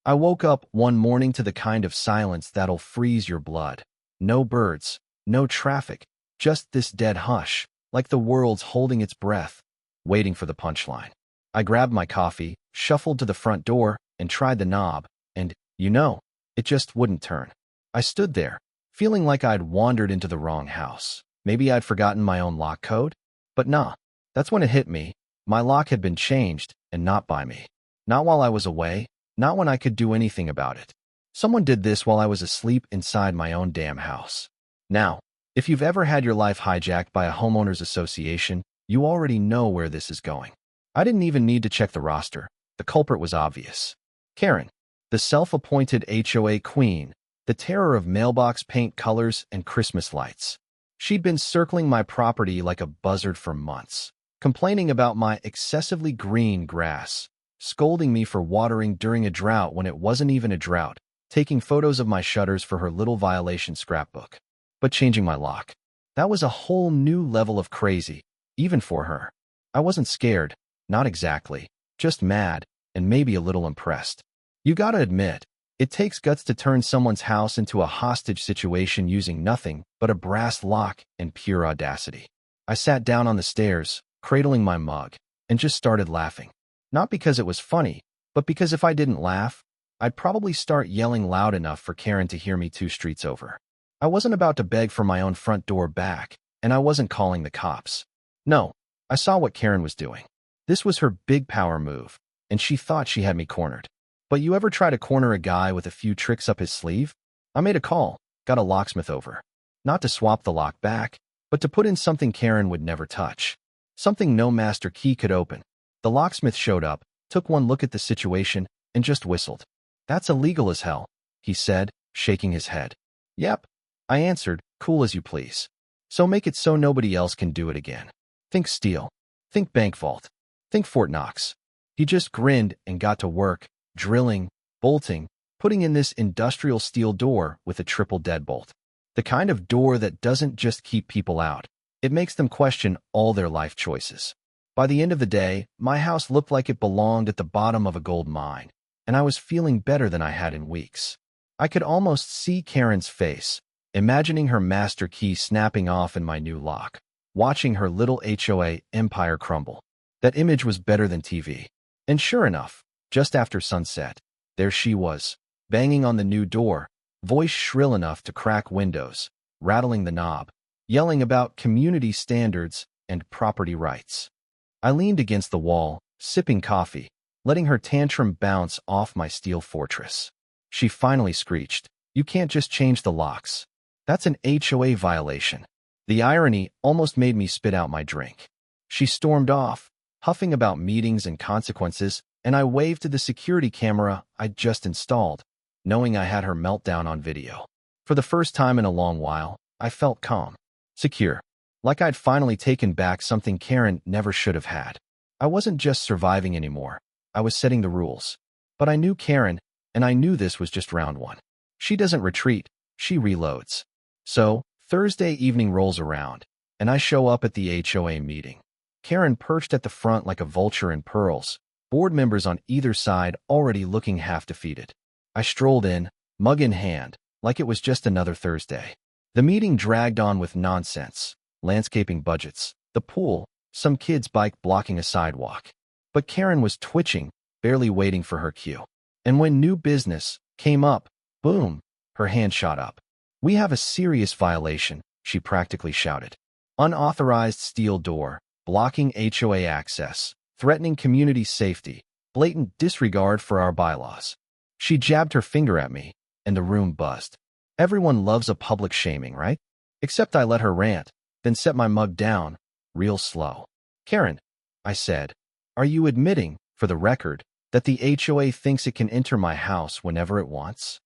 I woke up one morning to the kind of silence that'll freeze your blood. No birds, no traffic, just this dead hush, like the world's holding its breath, waiting for the punchline. I grabbed my coffee, shuffled to the front door, and tried the knob, and, it just wouldn't turn. I stood there, feeling like I'd wandered into the wrong house. Maybe I'd forgotten my own lock code? But nah, that's when it hit me. My lock had been changed, and not by me. Not while I was away, not when I could do anything about it. Someone did this while I was asleep inside my own damn house. Now, if you've ever had your life hijacked by a homeowners association, you already know where this is going. I didn't even need to check the roster. The culprit was obvious. Karen, the self-appointed HOA queen, the terror of mailbox paint colors and Christmas lights. She'd been circling my property like a buzzard for months, complaining about my excessively green grass, scolding me for watering during a drought when it wasn't even a drought, taking photos of my shutters for her little violation scrapbook. But changing my lock, that was a whole new level of crazy, even for her. I wasn't scared, not exactly, just mad, and maybe a little impressed. You gotta admit, it takes guts to turn someone's house into a hostage situation using nothing but a brass lock and pure audacity. I sat down on the stairs, cradling my mug, and just started laughing. Not because it was funny, but because if I didn't laugh, I'd probably start yelling loud enough for Karen to hear me 2 streets over. I wasn't about to beg for my own front door back, and I wasn't calling the cops. No, I saw what Karen was doing. This was her big power move, and she thought she had me cornered. But you ever try to corner a guy with a few tricks up his sleeve? I made a call, got a locksmith over. Not to swap the lock back, but to put in something Karen would never touch. Something no master key could open. The locksmith showed up, took one look at the situation, and just whistled. "That's illegal as hell," he said, shaking his head. "Yep," I answered, cool as you please. "So make it so nobody else can do it again. Think steel. Think bank vault. Think Fort Knox." He just grinned and got to work, drilling, bolting, putting in this industrial steel door with a triple deadbolt. The kind of door that doesn't just keep people out. It makes them question all their life choices. By the end of the day, my house looked like it belonged at the bottom of a gold mine, and I was feeling better than I had in weeks. I could almost see Karen's face, imagining her master key snapping off in my new lock, watching her little HOA empire crumble. That image was better than TV. And sure enough, just after sunset, there she was, banging on the new door, voice shrill enough to crack windows, rattling the knob, yelling about community standards and property rights. I leaned against the wall, sipping coffee, letting her tantrum bounce off my steel fortress. She finally screeched, "You can't just change the locks. That's an HOA violation." The irony almost made me spit out my drink. She stormed off, huffing about meetings and consequences, and I waved to the security camera I'd just installed, knowing I had her meltdown on video. For the first time in a long while, I felt calm, secure, like I'd finally taken back something Karen never should have had. I wasn't just surviving anymore. I was setting the rules. But I knew Karen, and I knew this was just round one. She doesn't retreat, she reloads. So, Thursday evening rolls around, and I show up at the HOA meeting. Karen perched at the front like a vulture in pearls, board members on either side already looking half defeated. I strolled in, mug in hand, like it was just another Thursday. The meeting dragged on with nonsense, landscaping budgets, the pool, some kid's bike blocking a sidewalk. But Karen was twitching, barely waiting for her cue. And when new business came up, boom, her hand shot up. "We have a serious violation," she practically shouted. "Unauthorized steel door, blocking HOA access, threatening community safety, blatant disregard for our bylaws." She jabbed her finger at me, and the room buzzed. Everyone loves a public shaming, right? Except I let her rant, then set my mug down, real slow. "Karen," I said, "are you admitting, for the record, that the HOA thinks it can enter my house whenever it wants?"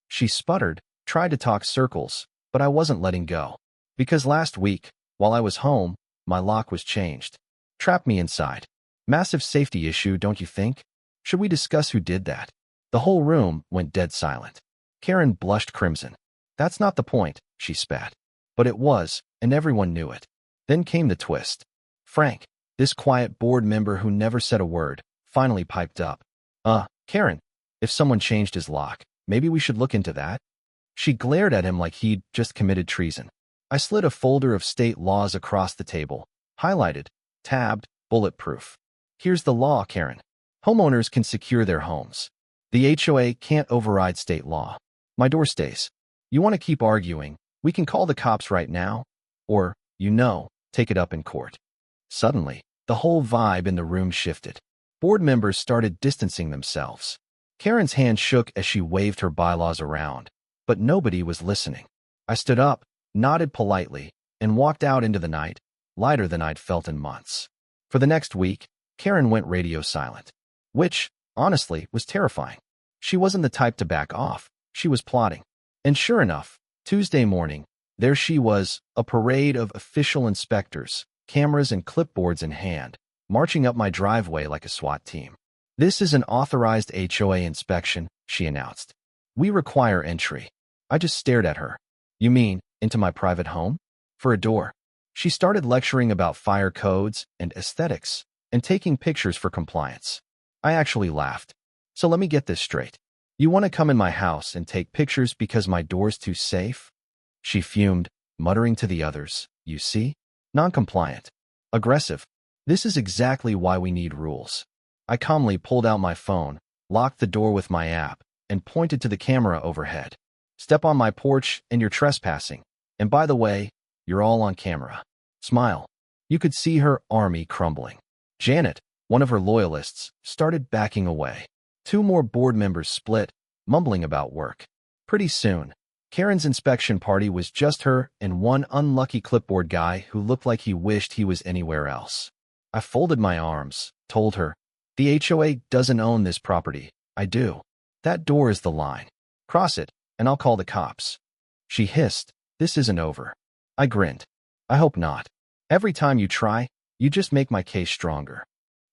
She sputtered, tried to talk circles, but I wasn't letting go. Because last week, while I was home, my lock was changed. Trapped me inside. Massive safety issue, don't you think? Should we discuss who did that? The whole room went dead silent. Karen blushed crimson. "That's not the point," she spat. But it was, and everyone knew it. Then came the twist. Frank, this quiet board member who never said a word, finally piped up. Karen, If someone changed his lock, maybe we should look into that. She glared at him like he'd just committed treason. I slid a folder of state laws across the table, highlighted, tabbed, bulletproof. Here's the law, Karen. Homeowners can secure their homes. The HOA can't override state law. My door stays. You want to keep arguing, we can call the cops right now, or, take it up in court. Suddenly, the whole vibe in the room shifted. Board members started distancing themselves. Karen's hand shook as she waved her bylaws around, but nobody was listening. I stood up, nodded politely, and walked out into the night, lighter than I'd felt in months. For the next week, Karen went radio silent, which, honestly, was terrifying. She wasn't the type to back off. She was plotting. And sure enough, Tuesday morning, there she was, a parade of official inspectors, cameras and clipboards in hand, marching up my driveway like a SWAT team. This is an authorized HOA inspection, she announced. We require entry. I just stared at her. You mean, into my private home? For a door. She started lecturing about fire codes and aesthetics, and taking pictures for compliance. I actually laughed. So let me get this straight. You want to come in my house and take pictures because my door's too safe? She fumed, muttering to the others, you see? Non-compliant. Aggressive. This is exactly why we need rules. I calmly pulled out my phone, locked the door with my app, and pointed to the camera overhead. Step on my porch and you're trespassing. And by the way, you're all on camera. Smile. You could see her army crumbling. Janet, one of her loyalists, started backing away. 2 more board members split, mumbling about work. Pretty soon, Karen's inspection party was just her and one unlucky clipboard guy who looked like he wished he was anywhere else. I folded my arms, told her, the HOA doesn't own this property. I do. That door is the line. Cross it, and I'll call the cops. She hissed, this isn't over. I grinned. I hope not. Every time you try, you just make my case stronger.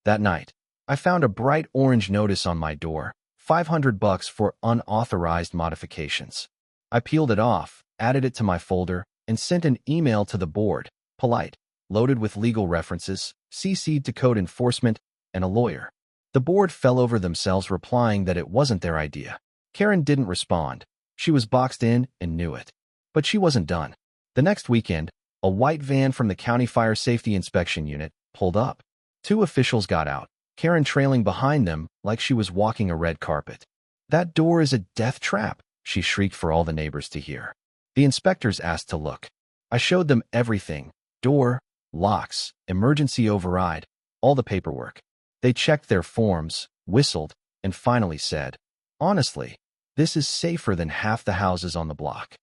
That night, I found a bright orange notice on my door, $500 for unauthorized modifications. I peeled it off, added it to my folder, and sent an email to the board, polite, loaded with legal references, CC'd to code enforcement, and a lawyer. The board fell over themselves replying that it wasn't their idea. Karen didn't respond. She was boxed in and knew it. But she wasn't done. The next weekend, a white van from the County Fire Safety Inspection Unit pulled up. 2 officials got out, Karen trailing behind them like she was walking a red carpet. That door is a death trap, she shrieked for all the neighbors to hear. The inspectors asked to look. I showed them everything, door, locks, emergency override, all the paperwork. They checked their forms, whistled, and finally said, honestly, this is safer than half the houses on the block.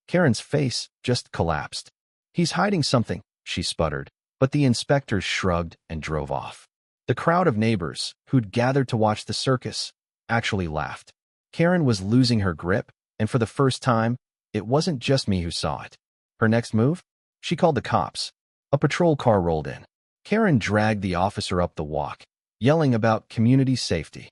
Karen's face just collapsed. He's hiding something, she sputtered, but the inspectors shrugged and drove off. The crowd of neighbors, who'd gathered to watch the circus, actually laughed. Karen was losing her grip, and for the first time, it wasn't just me who saw it. Her next move? She called the cops. A patrol car rolled in. Karen dragged the officer up the walk, yelling about community safety.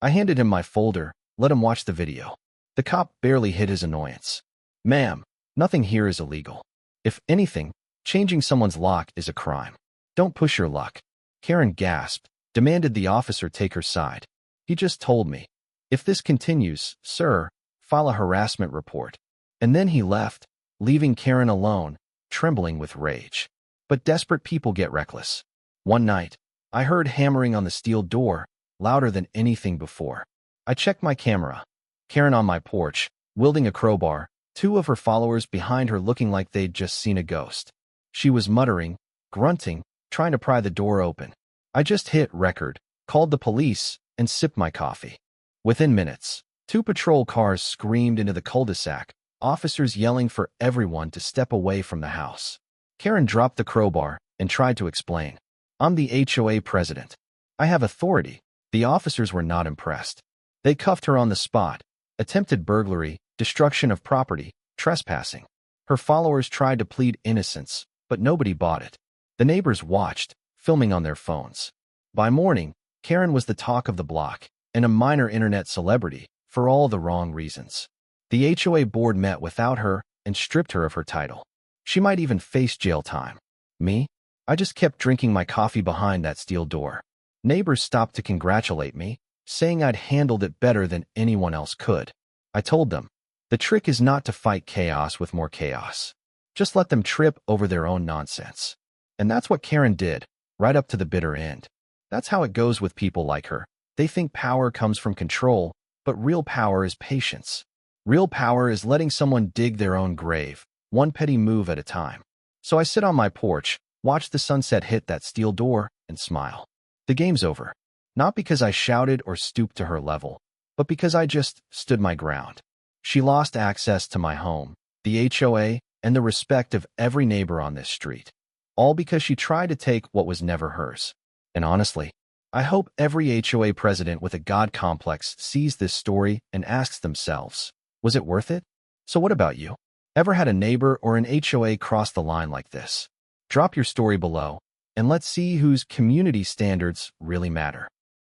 I handed him my folder, let him watch the video. The cop barely hid his annoyance. Ma'am, nothing here is illegal. If anything, changing someone's lock is a crime. Don't push your luck. Karen gasped, demanded the officer take her side. He just told me. If this continues, sir, file a harassment report. And then he left, leaving Karen alone, trembling with rage. But desperate people get reckless. One night, I heard hammering on the steel door, louder than anything before. I checked my camera. Karen on my porch, wielding a crowbar, 2 of her followers behind her looking like they'd just seen a ghost. She was muttering, grunting, trying to pry the door open. I just hit record, called the police, and sipped my coffee. Within minutes, 2 patrol cars screamed into the cul-de-sac, officers yelling for everyone to step away from the house. Karen dropped the crowbar and tried to explain. I'm the HOA president. I have authority. The officers were not impressed. They cuffed her on the spot, attempted burglary, destruction of property, trespassing. Her followers tried to plead innocence, but nobody bought it. The neighbors watched, filming on their phones. By morning, Karen was the talk of the block, and a minor internet celebrity, for all the wrong reasons. The HOA board met without her and stripped her of her title. She might even face jail time. Me? I just kept drinking my coffee behind that steel door. Neighbors stopped to congratulate me, saying I'd handled it better than anyone else could. I told them, the trick is not to fight chaos with more chaos. Just let them trip over their own nonsense. And that's what Karen did, right up to the bitter end. That's how it goes with people like her. They think power comes from control, but real power is patience. Real power is letting someone dig their own grave, one petty move at a time. So I sit on my porch, watch the sunset hit that steel door, and smile. The game's over. Not because I shouted or stooped to her level, but because I just stood my ground. She lost access to my home, the HOA, and the respect of every neighbor on this street. All because she tried to take what was never hers. And honestly, I hope every HOA president with a God complex sees this story and asks themselves, was it worth it? So what about you? Ever had a neighbor or an HOA cross the line like this? Drop your story below, and let's see whose community standards really matter.